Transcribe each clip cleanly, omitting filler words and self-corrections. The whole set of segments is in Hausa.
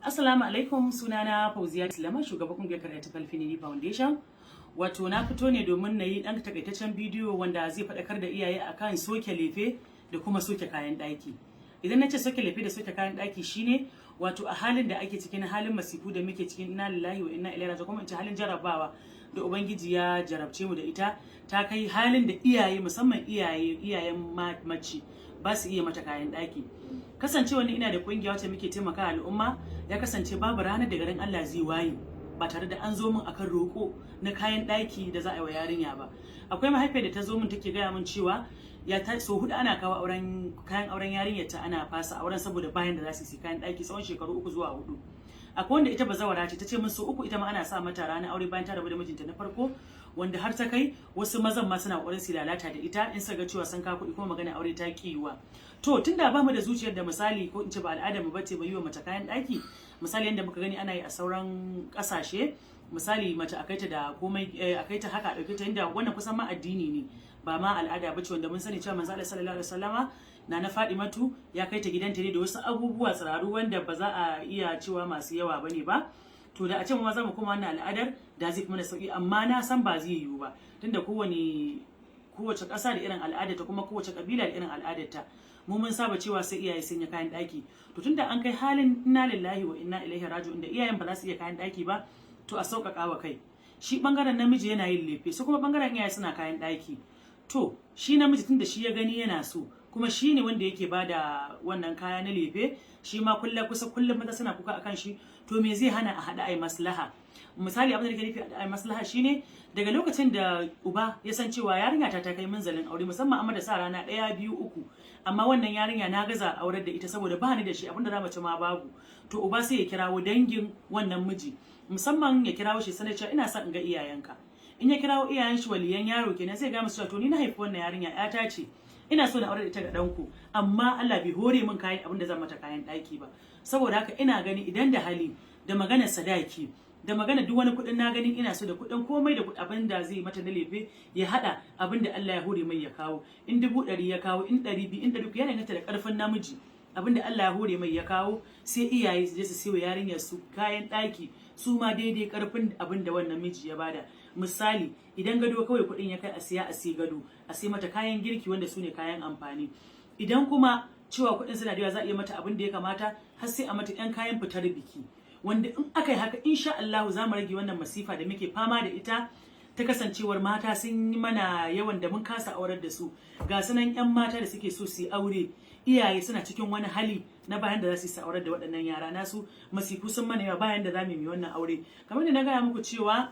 Assalamu alaikum, sunana Fauziya Islama, shugaban kungiyar Creative Infinity Foundation. Wato na fito ne domin na yi ɗan takaitaccen bidiyo wanda zai faɗakar da iyaye akan soke lefe da kuma soke kayan ɗaki. Idan na ce soke lefe da soke kayan ɗaki shine wato a halin da ake cikin halin masifu da muke cikin inna lillahi wa inna ilaihi raji'un, kuma in ce halin jarabawa da ubangiji ya jarabce mu da ita, ta kai halin da iyaye musamman iyayen mace ba su iya mata kayan ɗaki. Kasancewa ni ina da kungiya wacce muke taimaka al'umma, ya kasance babu ranar da garin Allah zai waye ba tare da an zo min akan roƙo na kayan ɗaki da za a yi wa yarinya ba. Akwai mahaifiyar da ta zo min take gaya min cewa so hudu ana kawo kayan auren yarinyar ta ana fasa auren saboda bayan da za su yi kayan ɗaki tsawon shekaru 3 zuwa 4. Akwai wanda ita bazawara ce, ta ce min so 3 ita ma ana sa mata ranar aure bayan ta rabu da mijinta na farko, wanda har ta kai wasu mazan ma suna ƙoƙarin su lalata da ita in suka ga cewa sun kawo kuɗi kuma magana aure ta kiyuwa. To tunda ba mu da zuciyar da misali ko in ce ba al'adar mu bace ba yi wa mace kayan ɗaki, misali yadda muka gani ana yi a sauran ƙasashe, misali mace akai ta da komai akai ta haka dauke ta, inda wannan kusan ma addini ne ba ma al'ada bace, wanda mun sani cewa manzo Allah sallallahu alaihi wasallama na Fadimatu ya kai ta gidanta ne da wasu abubuwa tsiraru wanda ba za a iya cewa masu yawa bane ba. To da a ce mu ma za mu koma wannan al'adar da zai kuma da sauki, amma na san ba zai yiwu ba tunda kowace ƙasa da irin al'adarta, kuma kowace ƙabila da irin al'adarta. Mu mun saba cewa sai iyaye sun yi kayan ɗaki. To tunda an kai halin inna lillahi wa inna ilaihi raji'un da iyayen ba za su iya kayan ɗaki ba, to a sauƙaƙa wa kai. Shi bangaren namiji yana yin lefe, su kuma bangaren iyaye suna kayan ɗaki. To shi namiji tunda shi ya gani yana so, kuma shi ne wanda yake bada wannan kaya na lefe, shi ma kullum mata suna kuka akan shi, to me zai hana a haɗa ai maslaha? Misali abin da nake nufi a maslaha shine daga lokacin da uba ya san cewa yarinya ta kai munzalin aure, musamman amma da sa rana 1, 2, 3, amma wannan yarinya na gaza aurar da ita saboda ba ni da shi, abinda za mu ci ma babu, to uba sai ya kirawo dangin wannan miji, musamman ya kirawo shi sanar cewa ina son in ga iyayenka. In ya kirawo iyayen shi waliyan yaro kenan, sai ga musu cewa to ni na haifi wannan yarinya, ƴata ce, ina so na aure da ita ga danku, amma Allah bai hore min kayan abin da zan mata kayan ɗaki ba. Saboda haka ina gani idan da hali da maganar sadaki da magana duk wani kuɗin na gani ina so da kuɗin komai da abin da zai mata na lefe ya haɗa abin da Allah ya hore mai ya kawo. In 100 ya kawo, in 200, in 300, yana danganta da ƙarfin namiji. Abin da Allah ya hore mai ya kawo, sai iyaye su je su siyo yarinyar su kayan ɗaki su ma daidai ƙarfin abin da wannan miji ya bada. Misali idan gado kawai kuɗin ya kai a siya gado, a sai mata kayan girki wanda su ne kayan amfani. Idan kuma cewa kuɗin suna da yawa za a iya mata abin da ya kamata, har sai a mata 'yan kayan fitar biki, wanda in aka yi haka insha Allah za mu rage wannan masifa da muke fama da ita ta kasancewar mata sun yi mana yawan da mun kasa aurar da su. Ga sunan 'yan mata da suke so su yi aure, iyaye suna cikin wani hali na bayan da za su yi aurar da waɗannan yara nasu, masifu sun mana yawa bayan da za mu yi wannan aure. Kamar da na gaya muku cewa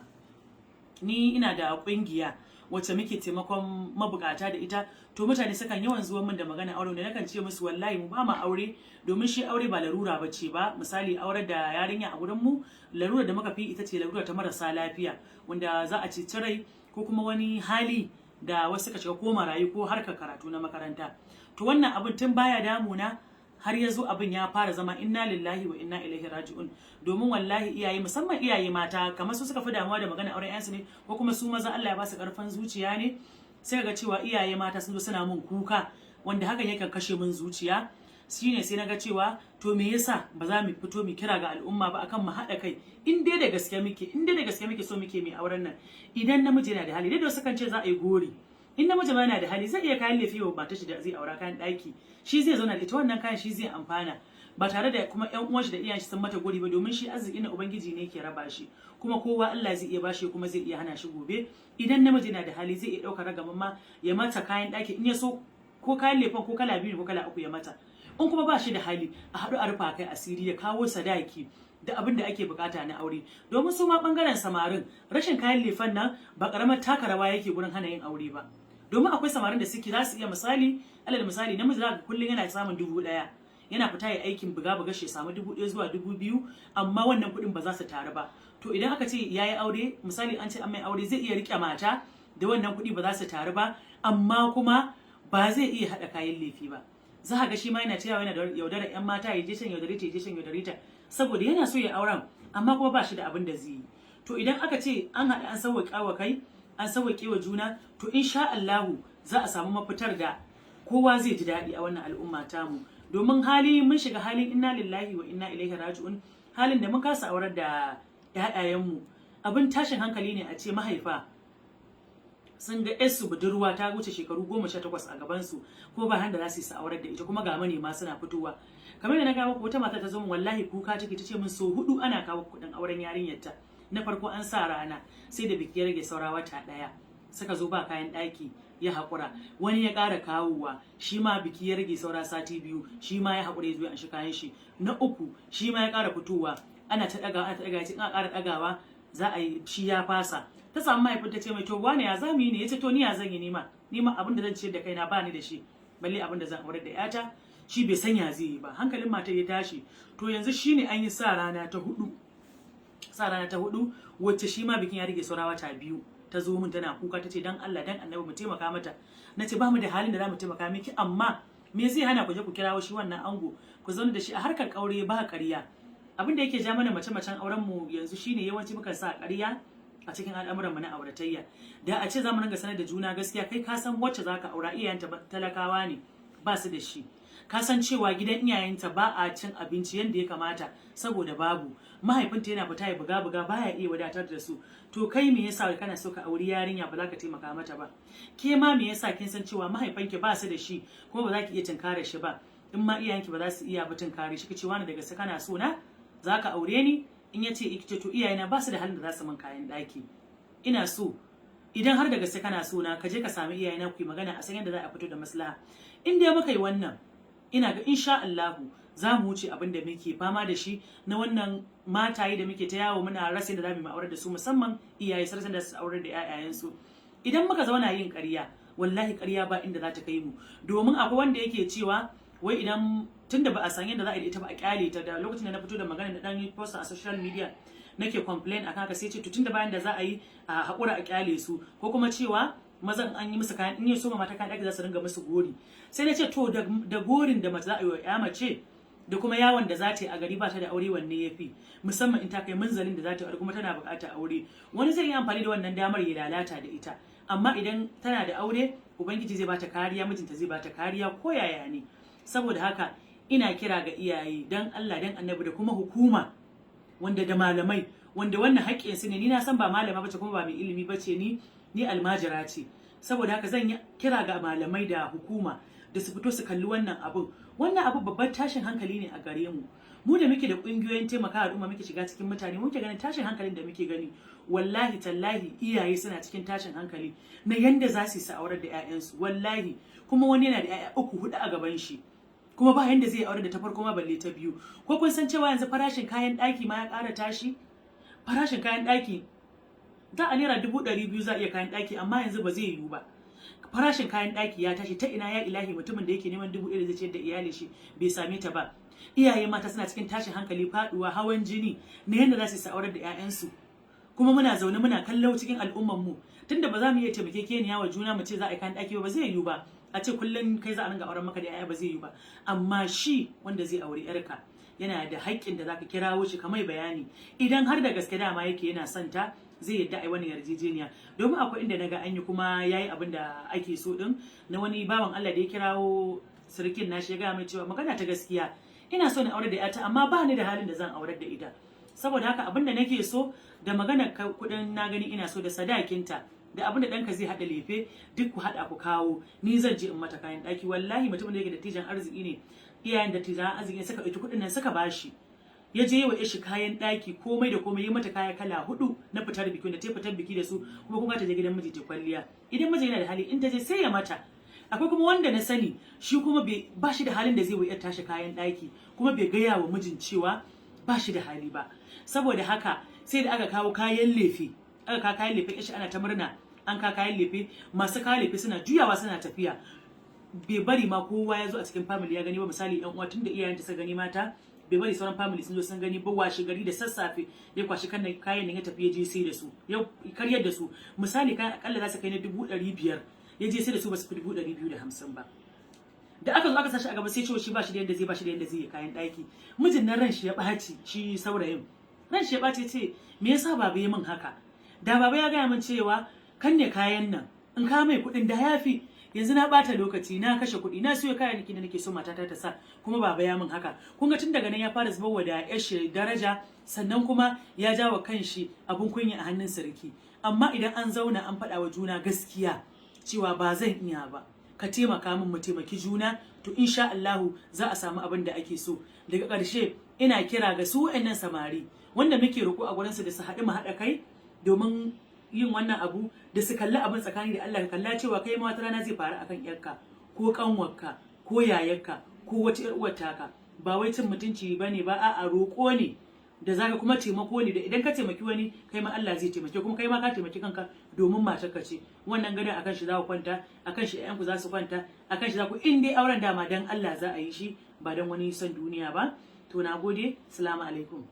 ni ina da ƙungiya wacce muke taimakon mabukata da ita, to mutane sukan yawan zuwa min da magana aure, da nakan ce musu wallahi mu ba mu aure, domin shi aure ba larura bace ba. Misali aurar da yarinya a gurin mu, larura da muka fi ita ce larura ta marasa lafiya, wanda za a ci rai ko kuma wani hali da wasu suka shiga ko marayu ko harkar karatu na makaranta. To wannan abin tun baya damuna, har yazo abin ya fara zama inna lillahi wa inna ilaihi raji'un. Domin wallahi iyaye, musamman iyaye mata, kamar su suka fi damuwa da magana auren yansu ne, ko kuma su maza Allah ya ba su karfin zuciya ne, sai ga cewa iyaye mata sun zo suna mun kuka, wanda hakan yakan kashe mun zuciya. Shine sai naga cewa to me yasa ba za mu fito mu kira ga al'umma ba akan mu haɗa kai, in dai da gaske muke so muke mai auren nan. Idan namiji yana da hali, dai da wasu kan ce za a yi gori, in namiji ma yana da hali zai iya kayan lefe wa matar shi da zai aura kayan ɗaki, shi zai zauna da ita, wannan kayan shi zai amfana ba tare da kuma ƴan uwan shi da iyayen shi sun mata gori ba, domin shi arziki na ubangiji ne ke raba shi, kuma kowa Allah zai iya bashi kuma zai iya hana shi gobe. Idan namiji yana da hali zai iya ɗaukar ragaman ma ya mata kayan ɗaki, in ya so ko kayan lefen ko kala 2 ko kala 3 ya mata. In kuma ba shi da hali, a haɗu a rufa kai asiri, ya kawo sadaki da abin da ake bukata na aure. Domin su ma bangaren samarin, rashin kayan lefen nan ba karamar taka rawa yake gurin hana yin aure ba. Domin akwai samarin da suke za su iya misali, alal misali namiji za ka kullum yana samun 1000, yana fita ya aikin buga shi ya samu 1000 zuwa 2000, amma wannan kuɗin ba za su taru ba. To idan aka ce yayi aure, misali an ce an mai aure, zai iya rike mata da wannan kuɗi ba za su taru ba, amma kuma ba zai iya haɗa kayan lefi ba. Za ka ga shi ma yana cewa yana da yaudarar 'yan mata, ya je can yaudare ta, ya je can yaudare ta, saboda yana so ya auren amma kuma ba shi da abin da zai yi. To idan aka ce an haɗa an sauwaƙa wa kai, an sauwaƙe wa juna, to insha Allahu za a samu mafitar da kowa zai ji daɗi a wannan al'umma tamu. Domin mun shiga halin inna lillahi wa inna ilaihi raji'un, halin da mun kasa aurar da ƴaƴayenmu. Abin tashin hankali ne a ce mahaifa sun ga yarsu budurwa ta wuce shekaru 18 a gabansu ko ba handa za su yi aurar da ita, kuma ga manema suna fitowa. Kamar da na ga muku, wata mata ta zo min wallahi kuka take, ta ce min so 4 ana kawo kuɗin auren yarinyarta. Na farko an sa rana, sai da biki ya rage saura wata ɗaya suka zo ba kayan ɗaki ya haƙura. Wani ya ƙara kawowa, shi ma biki ya rage saura sati 2, shi ma ya haƙura ya zo an shi kayan shi. Na uku shi ma ya ƙara fitowa, ana ta ɗagawa ana ta ɗagawa, in ƙara ɗagawa za a yi, shi ya fasa. Ta samu mahaifin ta ce mai to wane ya zamu yi ne? Yace to ni ya zan yi nima abin da zan ciyar da kaina ba ni da shi, balle abin da zan aurar da yata. Shi bai sanya zai yi ba. Hankalin matar ya tashi. To yanzu shine an yi sa rana ta hudu wacce shi ma bikin ya rage saura wata 2. Ta zo min tana kuka, ta ce dan Allah dan Annabi mu taimaka mata. Na ce ba mu da halin da za mu taimaka miki, amma me zai hana ku je ku kirawo shi wannan ango ku zauna da shi a harkar aure ba ƙarya. Abin da yake ja mana mace-macen auren mu yanzu shine yawanci muka sa ƙarya a cikin al'amuran mu na auratayya. Da a ce za mu ringa sanar da juna gaskiya, kai ka san wacce zaka aura iyayenta talakawa ne, ba su da shi. Ka san cewa gidan iyayenta ba a cin abinci yanda ya kamata saboda babu. Mahaifinta yana fita ya buga baya iya wadatar da su. To kai me yasa kana so ka auri yarinya ba za ka taimaka mata ba? Ke ma me yasa kin san cewa mahaifanki ba su da shi kuma ba za ki iya tunkare shi ba? In ma iyayenki ba za su iya ba tunkare shi, kace wani daga sai kana so na za ka aure ni? In ya ce ita to iyayena ba su da halin da za su min kayan ɗaki. Ina so idan har da gaske kana so na, ka je ka sami iyayena ku yi magana a san yadda za a fito da maslaha. In dai muka yi wannan, ina ga insha Allahu za mu wuce abin da muke fama da shi na wannan mataye da muke ta yawo muna rasa da za mu aure da su, musamman iyaye sarsan da su aure da ƴaƴayensu. Idan muka zauna yin ƙarya, wallahi ƙarya ba inda za ta kai mu. Domin akwai wanda yake cewa wai idan tunda ba a san yadda za a yi ita ba a kyale ta, da lokacin da na fito da magana da dan post a social media nake complain akan haka, sai ce to tunda bayan da za a yi a haƙura a kyale su, ko kuma cewa mazan an yi musu kayan, in ya so mata kayan ɗaki za su ringa musu gori. Sai na ce to da gorin da mace za a yi wa ƴa mace da kuma yawon da za ta yi a gari ba ta da aure, wanne ya fi, musamman in ta kai munzalin da za ta yi kuma tana buƙatar aure. Wani zai yi amfani da wannan damar ya lalata da ita, amma idan tana da aure ubangiji zai bata kariya, mijinta zai bata kariya ko yaya ne. Saboda haka ina kira ga iyaye dan Allah dan Annabi da kuma hukuma wanda da malamai wanda wannan haƙƙin su ne. Ni na san ba malama bace kuma ba mai ilimi bace, ni almajira ce. Saboda haka zan yi kira ga malamai da hukuma da su fito su kalli wannan abu. Wannan abu babban tashin hankali ne a gare mu. Mu da muke da ƙungiyoyin taimaka al'umma muke shiga cikin mutane, muke ganin tashin hankalin da muke gani. Wallahi tallahi iyaye suna cikin tashin hankali na yanda za su yi aurar da 'ya'yansu. Wallahi kuma wani yana da 'ya'ya 3-4 a gaban shi, kuma ba yanda zai aure da ta farko ma balle ta biyu. Ko kun san cewa yanzu farashin kayan ɗaki ma ya ƙara tashi? Farashin kayan ɗaki da a naira 200,000 za a iya kayan ɗaki, amma yanzu ba zai yiwu ba. Farashin kayan ɗaki ya tashi. Ta ina ya ilahi mutumin da yake neman 1,000 zai ciyar da iyalin shi bai same ta ba? Iyaye mata suna cikin tashin hankali, faduwa, hawan jini na yanda za su aurar da 'ya'yansu. Kuma muna zaune muna kallo cikin al'umman mu, tunda ba za mu iya taimakekeniya wa juna mu ce za a yi kayan ɗaki ba zai yiwu ba. A ce kullum kai za a ringa auren maka da 'ya'ya ba zai yiwu ba. Amma shi wanda zai aure 'yarka yana da haƙƙin da zaka kirawo shi ka mai bayani. Idan har da gaske dama yake yana son ta, zai yadda ai wani yarjejeniya. Domin akwai inda naga an yi kuma yayi abin da ake so din, na wani bawan Allah da ya kirawo sirkin nashi ya ga mai cewa magana ta gaskiya, ina so na aure da 'yata amma ba ni da halin da zan aurar da ita. Saboda haka abin da nake so da magana kuɗin na gani ina so da sadakinta da abin da ɗanka zai haɗa lefe duk ku haɗa ku kawo, ni zan je in mata kayan ɗaki. Wallahi mutumin da yake da tijan arziki ne, iyayen da tijan arziki ne suka ɗauki kuɗin nan suka bashi, ya je wa shi kayan ɗaki komai da komai, ya mata kaya kala 4 na fitar biki da ta fitar biki da su, kuma kuma ta je gidan miji ta kwalliya. Idan miji yana da hali in ta je sai ya mata. Akwai kuma wanda na sani shi kuma ba shi da halin da zai wa tashi kayan ɗaki, kuma bai gaya wa mijin cewa ba shi da hali ba. Saboda haka sai da aka kawo kayan lefe, shi ana ta murna an ka kayan lefe, masu kayan lefe suna juyawa suna tafiya. Bai bari ma kowa ya zo a cikin family ya gani ba. Misali yan uwa, tunda iyayenta suka gani mata, bai bari sauran family sun zo sun gani ba. Washe gari da sassafe ya kwashi kayan nan ya tafi ya je sai da su, ya karyar da su. Misali kayan akalla za su kai na 500,000, ya je sai da su ba su fi 250 ba. Da aka zo aka sashi a gaba sai cewa shi ba shi da yanda zai yi kayan ɗaki. Mijin nan ran shi ya ɓaci, shi saurayin ran shi ya ɓaci, ce me yasa baba ya min haka? Da baba ya gaya min cewa kan ne kayan nan in ka mai kuɗin da yafi, yanzu na bata lokaci na kashe kuɗi na siyo kayayyaki da nake so matata ta sa kuma baba ya min haka kun ga tun daga nan ya fara zubarwa da yashi daraja sannan kuma ya jawo kanshi abun kunya a hannun sarki amma idan an zauna an faɗa wa juna gaskiya cewa ba zan iya ba ka taimaka min mu taimaki juna to insha Allahu za a samu abin da ake so daga ƙarshe ina kira ga su wayannan samari wanda muke roƙo a gurin su da su haɗu mu haɗa kai domin yin wannan abu da su kalli abin tsakani da Allah ka kalla cewa kai ma wata rana zai faru akan yarka ko kanwarka ko yayarka ko wata yar uwar taka ba wai cin mutunci bane ba a'a roƙo ne da zaka kuma taimako ne da idan ka taimaki wani kai ma Allah zai taimake kuma kai ma ka taimaki kanka domin matarka ce wannan gadon akan shi za ku kwanta akan shi ƴaƴanku za su kwanta akan shi za ku in dai auren dama dan Allah za a yi shi ba dan wani son duniya ba to nagode assalamu alaikum